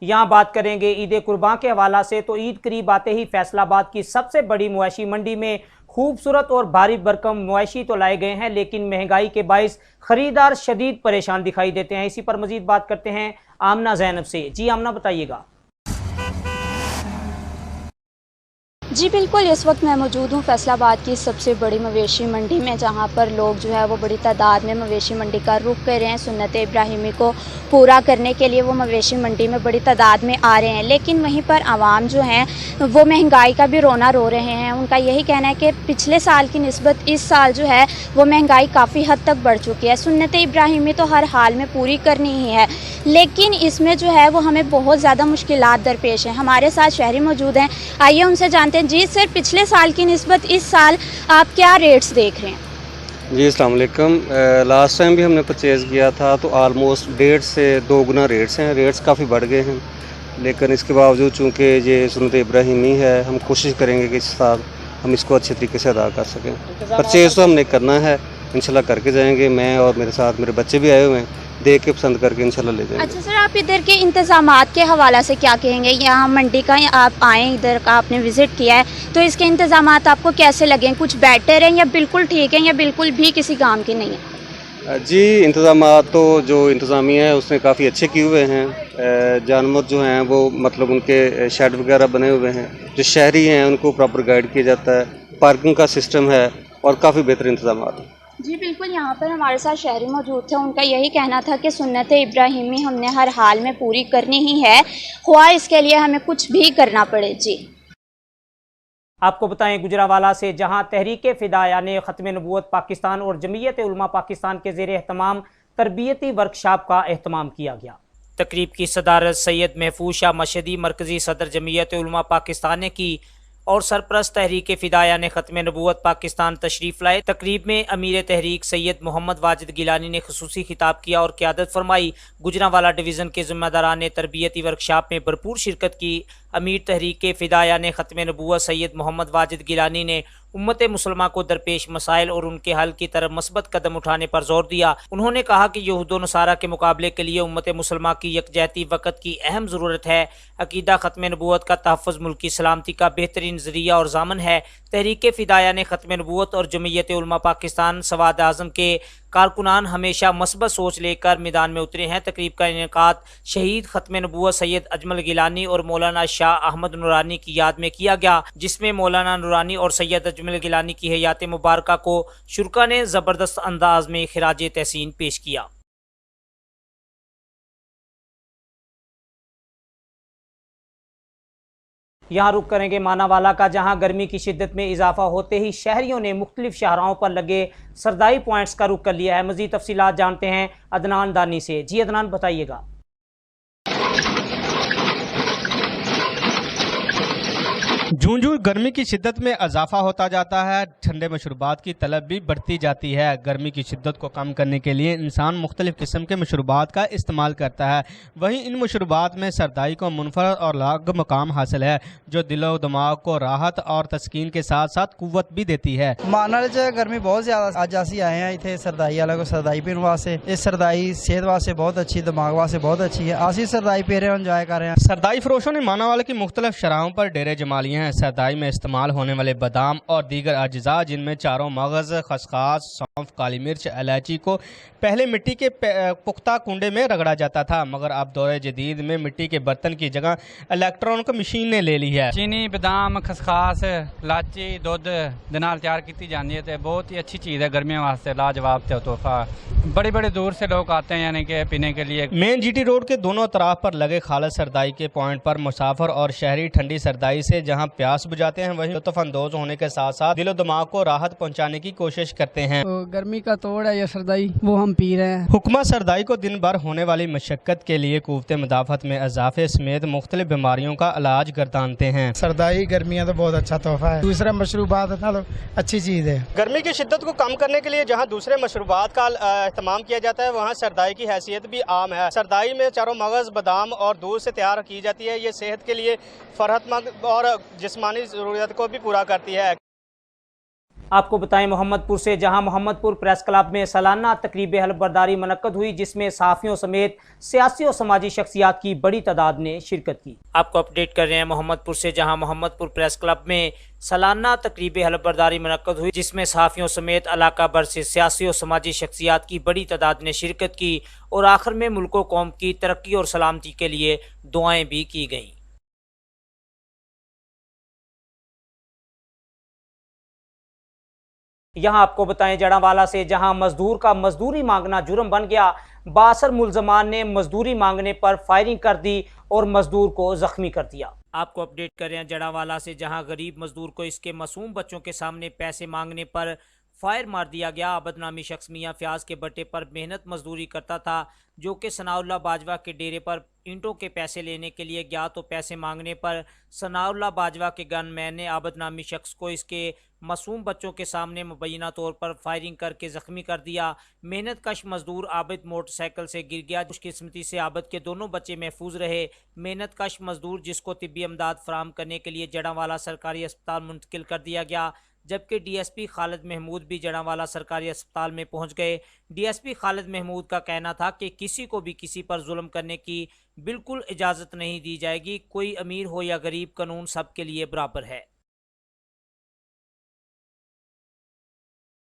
यहाँ बात करेंगे ईद कुर्बान के हवाला से। तो ईद करीब आते ही फैसलाबाद की सबसे बड़ी मवेशी मंडी में खूबसूरत और भारी भरकम मवेशी तो लाए गए हैं, लेकिन महंगाई के बाइस खरीदार शदीद परेशान दिखाई देते हैं। इसी पर मजीद बात करते हैं आमना ज़ैनब से। जी आमना, बताइएगा। जी बिल्कुल, इस वक्त मैं मौजूद हूँ फैसलाबाद की सबसे बड़ी मवेशी मंडी में, जहाँ पर लोग जो है वो बड़ी तादाद में मवेशी मंडी का रुख कर रहे हैं। सुन्नत इब्राहिमी को पूरा करने के लिए वो मवेशी मंडी में बड़ी तादाद में आ रहे हैं, लेकिन वहीं पर आवाम जो हैं वो महंगाई का भी रोना रो रहे हैं। उनका यही कहना है कि पिछले साल की निस्बत इस साल जो है वो महंगाई काफ़ी हद तक बढ़ चुकी है। सुन्नत इब्राहिमी तो हर हाल में पूरी करनी ही है, लेकिन इसमें जो है वो हमें बहुत ज़्यादा मुश्किलात दरपेश हैं। हमारे साथ शहरी मौजूद हैं, आइए उनसे जानते हैं। जी सर, पिछले साल की निस्बत इस साल आप क्या रेट्स देख रहे हैं? जी अस्सलाम वालेकुम। लास्ट टाइम भी हमने परचेज़ किया था तो आलमोस्ट 1.5 से 2 गुना रेट्स हैं। रेट्स काफ़ी बढ़ गए हैं, लेकिन इसके बावजूद चूँकि ये सुन्नत इब्राहिमी है, हम कोशिश करेंगे कि इस साल हम इसको अच्छे तरीके से अदा कर सकें। परचेज़ तो हमने करना है, इंशाल्लाह करके जाएंगे। मैं और मेरे साथ मेरे बच्चे भी आए हुए हैं, देख के पसंद करके इंशाल्लाह ले जाएंगे। अच्छा सर, आप इधर के इंतज़ामात के हवाला से क्या कहेंगे? यहाँ मंडी का आप आए, इधर का आपने विज़िट किया है, तो इसके इंतज़ामात आपको कैसे लगे? कुछ बेटर हैं या बिल्कुल ठीक हैं या बिल्कुल भी किसी काम के नहीं है? जी इंतज़ामात तो जो इंतज़ामिया है उसने काफ़ी अच्छे किए हुए हैं। जानवर जो हैं वो मतलब उनके शेड वगैरह बने हुए हैं। जो शहरी हैं उनको प्रॉपर गाइड किया जाता है, पार्किंग का सिस्टम है और काफ़ी बेहतर इंतज़ामात हैं। जी बिल्कुल, यहाँ पर हमारे साथ शहरी मौजूद थे। उनका यही कहना था कि सुन्नत इब्राहिमी हमने हर हाल में पूरी करनी ही है, ख्वाह इसके लिए हमें कुछ भी करना पड़े। जी आपको बताएं गुजरावाला से, जहां तहरीक फ़िदाया ने ख़त्म नबूवत पाकिस्तान और जमीयत उलमा पाकिस्तान के ज़ेर एहतमाम तरबियती वर्कशॉप का एहतमाम किया गया। तकरीब की सदारत सैयद महफूज शाह मशहदी मरकज़ी सदर जमीयत उलमा पाकिस्तान ने की और सरपरस्त तहरीक फ़िदाया ने ख़त्म नबूवत पाकिस्तान तशरीफ़ लाए। तकरीब में अमीर तहरीक सैयद मोहम्मद वाजिद गिलानी ने खुसूसी खिताब किया और क़यादत फरमाई। गुजरांवाला डिवीज़न के ज़िम्मेदारान ने तरबियती वर्कशॉप में भरपूर शिरकत की। अमीर तहरीक फ़िदाया ने ख़त्म नबूवत सैयद मोहम्मद वाजिद गिलानी ने उम्मत मुसलमा को दरपेश मसाइल और उनके हल की तरफ मस्बत कदम उठाने पर जोर दिया। उन्होंने कहा कि यहूद व नसारा के मुकाबले के लिए उम्मत मुसलमा की यकजहती वक़्त की अहम ज़रूरत है। अकीदा ख़त्म नबूवत का तहफ़्फ़ुज़ मुल्की सलामती का बेहतरीन ज़रिया और ज़ामन है। तहरीक फ़िदाया ने ख़त्म नबूवत और जमीयत उलमा पाकिस्तान सवाद आज़म के कारकुनान हमेशा मस्बत सोच लेकर मैदान में उतरे हैं। तकरीब का इनेकाद शहीद ख़त्म नबूवत सैयद अजमल गिलानी और मौलाना शाह अहमद नूरानी की याद में किया गया, जिसमें मौलाना नूरानी और सैयद अजमल गिलानी की हयात मुबारक को शुरका ने ज़बरदस्त अंदाज में खिराज तहसीन पेश किया। यहाँ रुक करेंगे मानावाला का, जहाँ गर्मी की शिद्दत में इजाफा होते ही शहरियों ने मुख्तलिफ शाहराहों पर लगे सरदाई पॉइंट्स का रुख कर लिया है। मज़ीद तफसीलात जानते हैं अदनान दानी से। जी अदनान, बताइएगा। जूं जूं गर्मी की शिद्दत में इजाफा होता जाता है, ठंडे मशरूबात की तलब भी बढ़ती जाती है। गर्मी की शिद्दत को कम करने के लिए इंसान मुख्तलिफ किस्म के मशरूबात का इस्तेमाल करता है। वहीं इन मशरूबात में सरदाई को मुनफरद और अलग मकाम हासिल है, जो दिलो दिमाग को राहत और तस्कीन के साथ साथ कुव्वत भी देती है। माना गर्मी बहुत ज्यादा अज असी आए हैं इतने सरदाई वाले को सरदाई पीने वास्ते। ये सरदाई सेहत वास्ते बहुत अच्छी, दिमाग वास्ते बहुत अच्छी है। असी सरदाई पी रहे हैं, इंजॉय कर रहे हैं। सरदाई फरोशों ने मानावाला की मुख्तलिफ शराहों पर डेरे जमा लिए हैं। सरदाई में इस्तेमाल होने वाले बादाम और दीगर अज्जा, जिनमें चारों मगज, खसखास, सौंफ, काली मिर्च, इलायची को पहले मिट्टी के पुख्ता कुंडे में रगड़ा जाता था, मगर अब दौरे जदीद में मिट्टी के बर्तन की जगह इलेक्ट्रॉनिक मशीन ने ले ली है। चीनी, बादाम, खसखास, इलायची, दुध दे नाल तैयार की जाती है। तो बहुत ही अच्छी चीज़ है गर्मियों वास्ते, लाजवाब तोहफा। बड़े बड़े दूर से लोग आते हैं यानी कि पीने के लिए। मेन जीटी रोड के दोनों तरफ पर लगे खालिद सरदाई के पॉइंट पर मुसाफिर और शहरी ठंडी सरदाई से जहां प्यास बुझाते हैं, वहीं लुत्फ अंदोज होने के साथ साथ दिलो दिमाग को राहत पहुंचाने की कोशिश करते हैं। तो गर्मी का तोड़ है ये सरदाई, वो हम पी रहे हैं। हुकूमत सरदाई को दिन भर होने वाली मशक्कत के लिए कुव्वत मुदाफ़त में इजाफे समेत मुख्तलिफ बीमारियों का इलाज गर्दानते हैं। सरदाई गर्मियाँ तो बहुत अच्छा तोहफा है। दूसरा मशरूबात है तो अच्छी चीज़ है। गर्मी की शिद्दत को कम करने के लिए जहाँ दूसरे मशरूबात का इस्तेमाल किया जाता है, वहाँ सरदाई की हैसियत भी आम है। सरदाई में चारों मगज, बादाम और दूध से तैयार की जाती है। ये सेहत के लिए फ़रहतमंद और जिस्मानी ज़रूरत को भी पूरा करती है। آپ کو بتائیں मोहम्मदपुर से, जहां मोहम्मदपुर प्रेस क्लब में सालाना तकरीब हल्फ बर्दारी मुनक्कद हुई, जिसमें सहाफ़ियों समेत सियासी और समाजी शख्सियात की बड़ी तादाद ने शिरकत की। आपको अपडेट कर रहे हैं मोहम्मदपुर से, जहां मोहम्मदपुर प्रेस क्लब में सालाना तकरीब हल्फ बर्दारी मुनक्कद हुई, जिसमें सहाफ़ियों समेत इलाका भर से सियासी और समाजी शख्सियात की बड़ी तादाद ने शिरकत की और आखिर में मुल्क व कौम की तरक्की और सलामती के लिए दुआएं भी की गईं। यहाँ आपको बताएं जड़ावाला से, जहां मजदूर का मजदूरी मांगना जुर्म बन गया, बासर मुलजमान ने मजदूरी मांगने पर फायरिंग कर दी और मजदूर को जख्मी कर दिया। आपको अपडेट कर रहे हैं जड़ावाला से, जहां गरीब मजदूर को इसके मासूम बच्चों के सामने पैसे मांगने पर फायर मार दिया गया। आबद नामी शख्स मियाँ फ्याज के बट्टे पर मेहनत मजदूरी करता था, जो कि सनाउल्लाह बाजवा के डेरे पर ईंटों के पैसे लेने के लिए गया, तो पैसे मांगने पर सनाउल्लाह बाजवा के गनमैन ने आबद नामी शख्स को इसके मासूम बच्चों के सामने मुबैना तौर पर फायरिंग करके ज़ख्मी कर दिया। मेहनत कश मजदूर आबिद मोटरसाइकिल से गिर गया। खुशकिस्मती से आबिद के दोनों बच्चे महफूज रहे। मेहनत कश मजदूर, जिसको तिब्बी इमदाद फराहम करने के लिए जड़ावाला सरकारी अस्पताल मुंतकिल कर दिया गया, जबकि डीएसपी खालिद महमूद भी जड़ावाला सरकारी अस्पताल में पहुंच गए। डीएसपी खालिद महमूद का कहना था कि किसी को भी किसी पर जुल्म करने की बिल्कुल इजाज़त नहीं दी जाएगी। कोई अमीर हो या गरीब, कानून सब के लिए बराबर है।